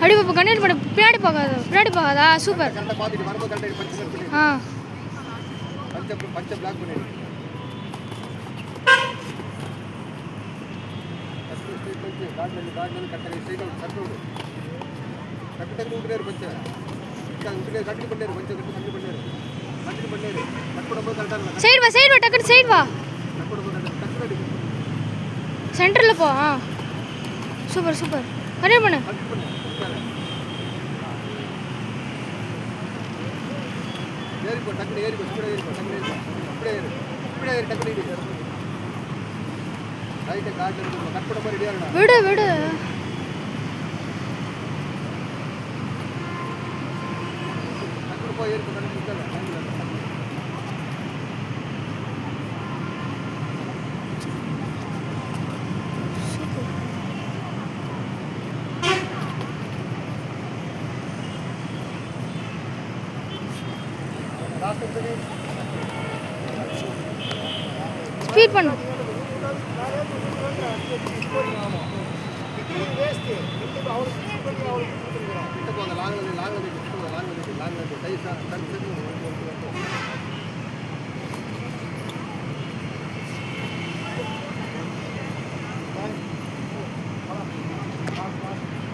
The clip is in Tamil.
அடி பாப்பா கண்ணாடி பண்ண பின்னாடி போகாதா சூப்பர் ஆ பச்சை பிளாக் பண்ணிடு காட்டில் கட்டளை ஸ்ட்ரைட் அவுட் கட்டு விடு கட்டு விட்டுறாரு பச்சை கட்டு பண்ணாரு பச்சை கட்டு பண்ணாரு கட் பண்ணும்போது கரெக்டாக சைடு வா டக்குனு சைடு வா கட் பண்ணும்போது கரெக்டாக சென்டரில் போ ஆ சூப்பர் கண்டினியூ பண்ணு கட் பண்ணு ஏறிப்போ டக்குனு ஏறிப்போ டக்குனு ஏறிப்போ அப்படியே ஏறி டக்குனு ஏறி ரைட்டை காட்டில் கட் பண்ண மாதிரி ரெடியாக விடு டக்குனு போய் ஏறிப்போ கட்டு ஸ்பீட் பண்ணு லாங்